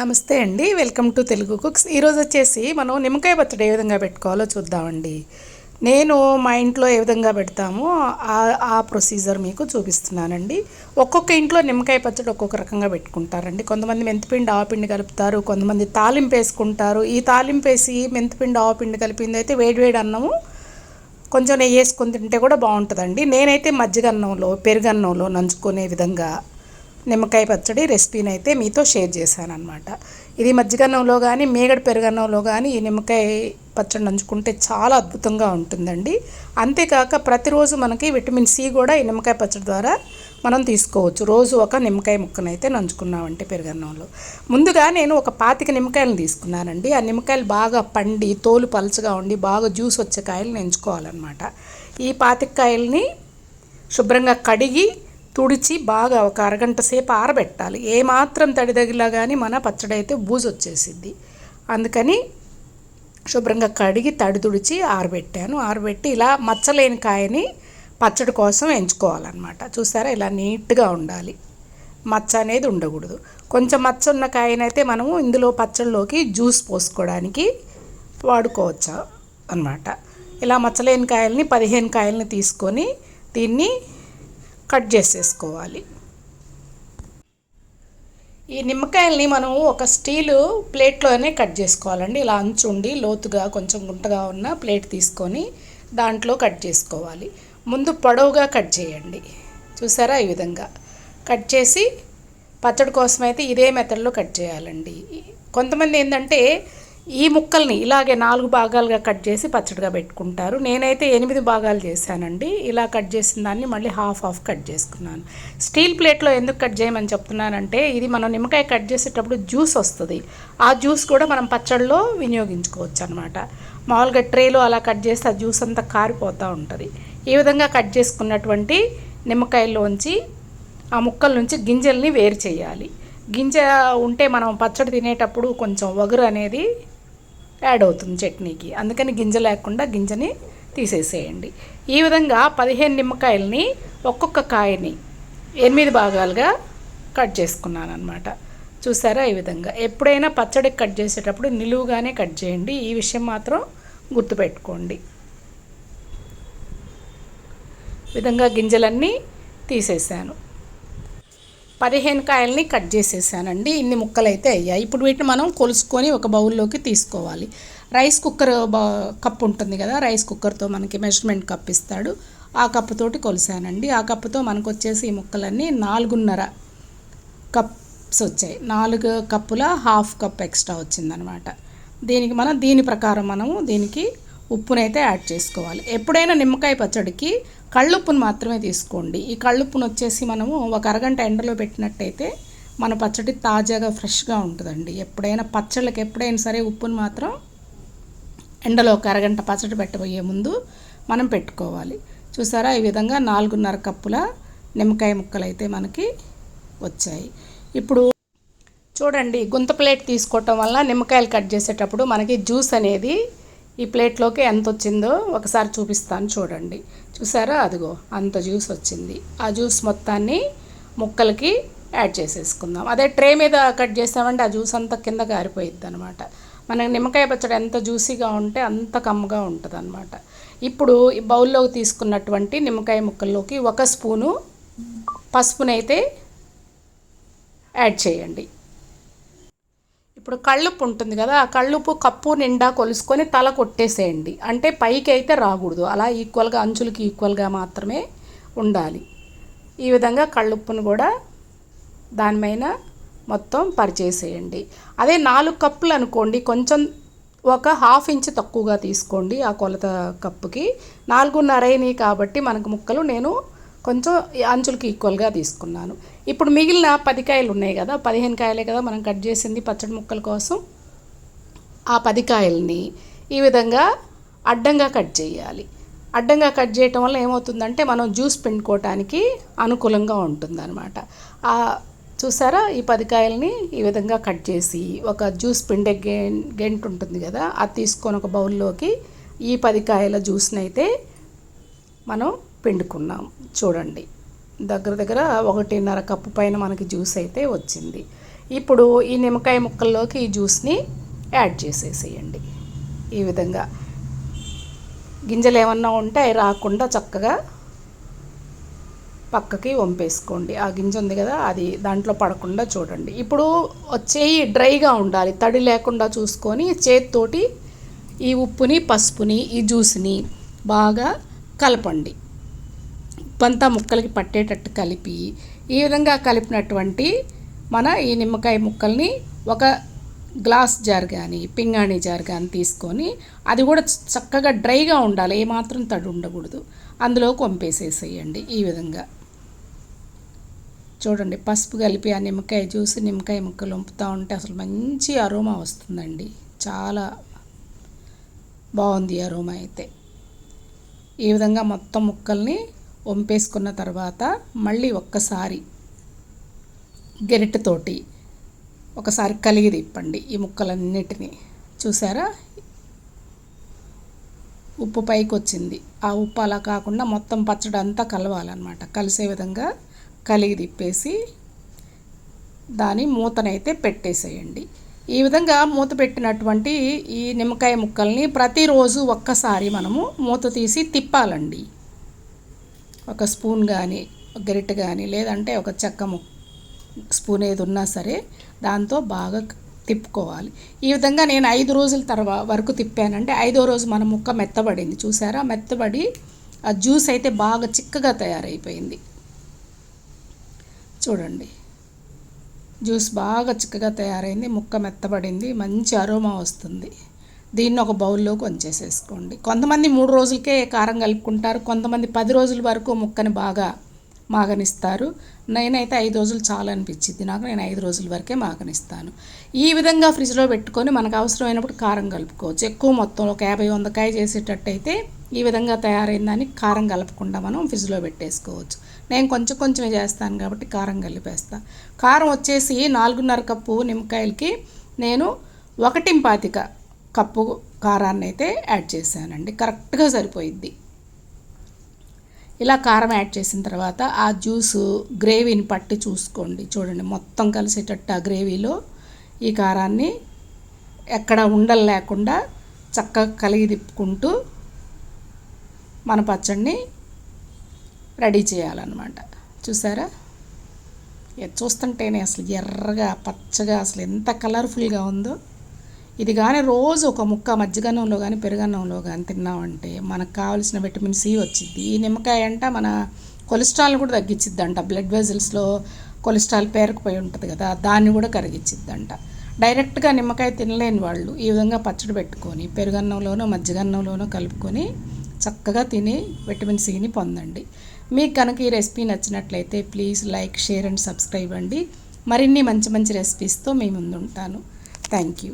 నమస్తే అండి, welcome to Telugu cooks. ఈరోజు వచ్చేసి మనం నిమ్మకాయ పచ్చడి ఏ విధంగా పెట్టుకోవాలో చూద్దామండి. నేను మా ఇంట్లో ఏ విధంగా పెడతామో ఆ ప్రొసీజర్ మీకు చూపిస్తున్నానండి. ఒక్కొక్క ఇంట్లో నిమ్మకాయ పచ్చడి ఒక్కొక్క రకంగా పెట్టుకుంటారండి. కొంతమంది మెంతిపిండి ఆవపిండి కలుపుతారు, కొంతమంది తాలింపు వేసుకుంటారు. ఈ తాలింపు వేసి మెంతిపిండి ఆవపిండి కలిపింది అయితే వేడివేడి అన్నము కొంచెం నెయ్యి వేసుకొని తింటే కూడా బాగుంటుందండి. నేనైతే మజ్జిగ అన్నంలో పెరుగన్నంలో నంచుకునే విధంగా నిమ్మకాయ పచ్చడి రెసిపీని అయితే మీతో షేర్ చేశాను అనమాట. ఇది మజ్జిగన్నంలో కానీ మేగడ పెరుగన్నంలో కానీ ఈ నిమ్మకాయ పచ్చడి నంచుకుంటే చాలా అద్భుతంగా ఉంటుందండి. అంతేకాక ప్రతిరోజు మనకి విటమిన్ సి కూడా ఈ నిమ్మకాయ పచ్చడి ద్వారా మనం తీసుకోవచ్చు. రోజు ఒక నిమ్మకాయ ముక్కనైతే నంచుకున్నామంటే పెరుగన్నంలో. ముందుగా నేను ఒక 25 నిమ్మకాయలను తీసుకున్నానండి. ఆ నిమ్మకాయలు బాగా పండి తోలు పలచగా ఉండి బాగా జ్యూస్ వచ్చే కాయలను ఎంచుకోవాలన్నమాట. ఈ 25 కాయల్ని శుభ్రంగా కడిగి తుడిచి బాగా ఒక అరగంట సేపు ఆరబెట్టాలి. ఏమాత్రం తడి తగిలా కానీ మన పచ్చడి అయితే బూజు వచ్చేసిద్ది. అందుకని శుభ్రంగా కడిగి తడి తుడిచి ఆరబెట్టాను. ఆరబెట్టి ఇలా మచ్చలేని కాయని పచ్చడి కోసం ఎంచుకోవాలన్నమాట. చూసారా, ఇలా నీట్గా ఉండాలి, మచ్చ అనేది ఉండకూడదు. కొంచెం మచ్చ ఉన్న కాయనైతే మనము ఇందులో పచ్చడిలోకి జ్యూస్ పోసుకోవడానికి వాడుకోవచ్చు అన్నమాట. ఇలా మచ్చలేని కాయల్ని 15 కాయల్ని తీసుకొని దీన్ని కట్ చేసేసుకోవాలి. ఈ నిమ్మకాయల్ని మనం ఒక స్టీలు ప్లేట్లోనే కట్ చేసుకోవాలండి. ఇలా అంచుండి లోతుగా కొంచెం గుంటగా ఉన్న ప్లేట్ తీసుకొని దాంట్లో కట్ చేసుకోవాలి. ముందు పొడవుగా కట్ చేయండి. చూసారా, ఈ విధంగా కట్ చేసి పచ్చడి కోసం అయితే ఇదే మెథడ్లో కట్ చేయాలండి. కొంతమంది ఏంటంటే ఈ ముక్కల్ని ఇలాగే 4 భాగాలుగా కట్ చేసి పచ్చడిగా పెట్టుకుంటారు. నేనైతే 8 భాగాలు చేశానండి. ఇలా కట్ చేసిన దాన్ని మళ్ళీ హాఫ్ కట్ చేసుకున్నాను. స్టీల్ ప్లేట్లో ఎందుకు కట్ చేయమని చెప్తున్నానంటే ఇది మనం నిమ్మకాయ కట్ చేసేటప్పుడు జ్యూస్ వస్తుంది. ఆ జ్యూస్ కూడా మనం పచ్చడిలో వినియోగించుకోవచ్చు అనమాట. మామూలుగా ట్రేలో అలా కట్ చేస్తే ఆ జ్యూస్ అంతా కారిపోతూ ఉంటుంది. ఈ విధంగా కట్ చేసుకున్నటువంటి నిమ్మకాయల్లోంచి ఆ ముక్కల నుంచి గింజల్ని వేరు చేయాలి. గింజ ఉంటే మనం పచ్చడి తినేటప్పుడు కొంచెం వగరు అనేది యాడ్ అవుతుంది చట్నీకి. అందుకని గింజ లేకుండా గింజని తీసేసేయండి. ఈ విధంగా 15 నిమ్మకాయలని ఒక్కొక్క కాయని 8 భాగాలుగా కట్ చేసుకున్నాను అనమాట. చూసారా, ఈ విధంగా ఎప్పుడైనా పచ్చడికి కట్ చేసేటప్పుడు నిలువుగానే కట్ చేయండి. ఈ విషయం మాత్రం గుర్తుపెట్టుకోండి. విధంగా గింజలన్నీ తీసేసాను. 15 కాయల్ని కట్ చేసేసానండి. ఇన్ని ముక్కలు అయితే అయ్యాయి. ఇప్పుడు వీటిని మనం కొలుసుకొని ఒక బౌల్లోకి తీసుకోవాలి. రైస్ కుక్కర్ కప్పు ఉంటుంది కదా, రైస్ కుక్కర్తో మనకి మెజర్మెంట్ కప్ ఇస్తాడు. ఆ కప్పుతోటి కొలిసానండి. ఆ కప్పుతో మనకు వచ్చేసి ఈ ముక్కలన్నీ 4.5 కప్స్ వచ్చాయి. 4 కప్పుల హాఫ్ కప్ ఎక్స్ట్రా వచ్చిందనమాట. దీని ప్రకారం మనము దీనికి ఉప్పునైతే యాడ్ చేసుకోవాలి. ఎప్పుడైనా నిమ్మకాయ పచ్చడికి కళ్ళుప్పును మాత్రమే తీసుకోండి. ఈ కళ్ళుప్పును వచ్చేసి మనము ఒక అరగంట ఎండలో పెట్టినట్టయితే మన పచ్చడి తాజాగా ఫ్రెష్గా ఉంటుందండి. ఎప్పుడైనా సరే ఉప్పును మాత్రం ఎండలో ఒక అరగంట పచ్చడి పెట్టబోయే ముందు మనం పెట్టుకోవాలి. చూసారా, ఈ విధంగా 4.5 కప్పుల నిమ్మకాయ ముక్కలు అయితే మనకి వచ్చాయి. ఇప్పుడు చూడండి, గుంత ప్లేట్ తీసుకోవటం వల్ల నిమ్మకాయలు కట్ చేసేటప్పుడు మనకి జ్యూస్ అనేది ఈ ప్లేట్లోకి ఎంత వచ్చిందో ఒకసారి చూపిస్తాను చూడండి. చూసారా, అదిగో అంత జ్యూస్ వచ్చింది. ఆ జ్యూస్ మొత్తాన్ని ముక్కలకి యాడ్ చేసేసుకుందాం. అదే ట్రే మీద కట్ చేసామంటే ఆ జ్యూస్ అంతా కింద కారిపోయిద్ది అనమాట. మనకి నిమ్మకాయ పచ్చడి ఎంత జ్యూసీగా ఉంటే అంత కమ్మగా ఉంటుంది అనమాట. ఇప్పుడు ఈ బౌల్లోకి తీసుకున్నటువంటి నిమ్మకాయ ముక్కల్లోకి 1 స్పూను పసుపునైతే యాడ్ చేయండి. ఇప్పుడు కళ్ళుప్పు ఉంటుంది కదా, ఆ కళ్ళుప్పు కప్పు నిండా కొలుసుకొని తల కొట్టేసేయండి. అంటే పైకి అయితే రాకూడదు, అలా ఈక్వల్గా అంచులకి ఈక్వల్గా మాత్రమే ఉండాలి. ఈ విధంగా కళ్ళుప్పును కూడా దానిపైన మొత్తం పరిచేసేయండి. అదే 4 కప్పులు అనుకోండి, కొంచెం ఒక ½ ఇంచ్ తక్కువగా తీసుకోండి. ఆ కొలత కప్పుకి 4.5 కాబట్టి మనకు ముక్కలు నేను కొంచెం అంచులకి ఈక్వల్గా తీసుకున్నాను. ఇప్పుడు మిగిలిన 10 కాయలు ఉన్నాయి కదా, 15 కాయలే కదా మనం కట్ చేసింది పచ్చడి ముక్కల కోసం. ఆ 10 కాయల్ని ఈ విధంగా అడ్డంగా కట్ చేయాలి. అడ్డంగా కట్ చేయటం వల్ల ఏమవుతుందంటే మనం జ్యూస్ పిండుకోవటానికి అనుకూలంగా ఉంటుందన్నమాట. చూసారా, ఈ 10 కాయల్ని ఈ విధంగా కట్ చేసి ఒక జ్యూస్ పిండే గెంట్ ఉంటుంది కదా, అది తీసుకొని ఒక బౌల్లోకి ఈ 10 కాయల జ్యూస్ని అయితే మనం పిండుకున్నాం. చూడండి, దగ్గర 1.5 కప్పు పైన మనకి జ్యూస్ అయితే వచ్చింది. ఇప్పుడు ఈ నిమ్మకాయ ముక్కల్లోకి ఈ జ్యూస్ని యాడ్ చేసేసేయండి. ఈ విధంగా గింజలు ఏమన్నా ఉంటే అవి రాకుండా చక్కగా పక్కకి వంపేసుకోండి. ఆ గింజ ఉంది కదా, అది దాంట్లో పడకుండా చూడండి. ఇప్పుడు చేయి డ్రైగా ఉండాలి, తడి లేకుండా చూసుకొని చేతితోటి ఈ ఉప్పుని, పసుపుని, ఈ జ్యూస్ని బాగా కలపండి. ఉప్పంతా ముక్కలకి పట్టేటట్టు కలిపి, ఈ విధంగా కలిపినటువంటి మన ఈ నిమ్మకాయ ముక్కల్ని ఒక గ్లాస్ జార్ కానీ పింగాణి జార్ కానీ తీసుకొని, అది కూడా చక్కగా డ్రైగా ఉండాలి, ఏమాత్రం తడి ఉండకూడదు, అందులోకి వంపేసేసేయండి. ఈ విధంగా చూడండి, పసుపు కలిపి ఆ నిమ్మకాయ జ్యూస్ నిమ్మకాయ ముక్కలు వంపుతూ ఉంటే అసలు మంచి అరోమా వస్తుందండి. చాలా బాగుంది అరోమా అయితే. ఈ విధంగా మొత్తం ముక్కల్ని వంపేసుకున్న తర్వాత మళ్ళీ ఒక్కసారి గరిటెతోటి ఒకసారి కలిగి తిప్పండి ఈ ముక్కలన్నిటినీ. చూసారా, ఉప్పు పైకి వచ్చింది. ఆ ఉప్పు అలా కాకుండా మొత్తం పచ్చడి అంతా కలవాలన్నమాట. కలిసే విధంగా కలిగి తిప్పేసి దాని మూతనైతే పెట్టేసేయండి. ఈ విధంగా మూత పెట్టినటువంటి ఈ నిమ్మకాయ ముక్కల్ని ప్రతిరోజు ఒక్కసారి మనము మూత తీసి తిప్పాలండి. ఒక స్పూన్ కానీ, ఒక గరిటె కానీ, లేదంటే ఒక చెక్క స్పూన్ ఏది ఉన్నా సరే దాంతో బాగా తిప్పుకోవాలి. ఈ విధంగా నేను 5 రోజుల వరకు తిప్పానంటే 5వ రోజు మన ముక్క మెత్తబడింది. చూసారా, మెత్తబడి ఆ జ్యూస్ అయితే బాగా చిక్కగా తయారైపోయింది. చూడండి, జ్యూస్ బాగా చిక్కగా తయారైంది, ముక్క మెత్తబడింది, మంచి అరోమా వస్తుంది. దీన్ని ఒక బౌల్లోకి వంచేసేసుకోండి. కొంతమంది 3 రోజులకే కారం కలుపుకుంటారు, కొంతమంది 10 రోజుల వరకు ముక్కని బాగా మాగనిస్తారు. నేనైతే 5 రోజులు చాలా అనిపించింది నాకు, నేను 5 రోజుల వరకే మాగనిస్తాను. ఈ విధంగా ఫ్రిడ్జ్లో పెట్టుకొని మనకు అవసరమైనప్పుడు కారం కలుపుకోవచ్చు. ఎక్కువ మొత్తంలో ఒక 50-100 కాయ చేసేటట్టయితే ఈ విధంగా తయారైందని కారం కలపకుండా మనం ఫ్రిడ్జ్లో పెట్టేసుకోవచ్చు. నేను కొంచెం కొంచెమే చేస్తాను కాబట్టి కారం కలిపేస్తాను. కారం వచ్చేసి 4.5 కప్పు నిమ్మకాయలకి నేను 1.25 కప్పు కారాన్ని అయితే యాడ్ చేశానండి. కరెక్ట్గా సరిపోయిద్ది. ఇలా కారం యాడ్ చేసిన తర్వాత ఆ జ్యూసు గ్రేవీని పట్టి చూసుకోండి. చూడండి, మొత్తం కలిసేటట్టు ఆ గ్రేవీలో ఈ కారాన్ని ఎక్కడ ఉండలు లేకుండా చక్కగా కలిగి తిప్పుకుంటూ మన పచ్చడిని రెడీ చేయాలన్నమాట. చూసారా, చూస్తుంటేనే అసలు ఎర్రగా పచ్చగా అసలు ఎంత కలర్ఫుల్గా ఉందో. ఇది కానీ రోజు ఒక ముక్క మజ్జిగన్నంలో కానీ పెరుగన్నంలో కానీ తిన్నామంటే మనకు కావాల్సిన విటమిన్ సి వచ్చింది. ఈ నిమ్మకాయ అంట మన కొలెస్ట్రాల్ని కూడా తగ్గించిద్దంట. బ్లడ్ వెజల్స్లో కొలెస్ట్రాల్ పేరుకుపోయి ఉంటుంది కదా, దాన్ని కూడా కరిగించిద్దంట. డైరెక్ట్గా నిమ్మకాయ తినలేని వాళ్ళు ఈ విధంగా పచ్చడి పెట్టుకొని పెరుగన్నంలోనో మజ్జిగన్నంలోనో కలుపుకొని చక్కగా తిని విటమిన్ సిని పొందండి. మీకు కనుక ఈ రెసిపీ నచ్చినట్లయితే please like, share and subscribe అండి. మరిన్ని మంచి మంచి రెసిపీస్తో మీ ముందు ఉంటాను. Thank you.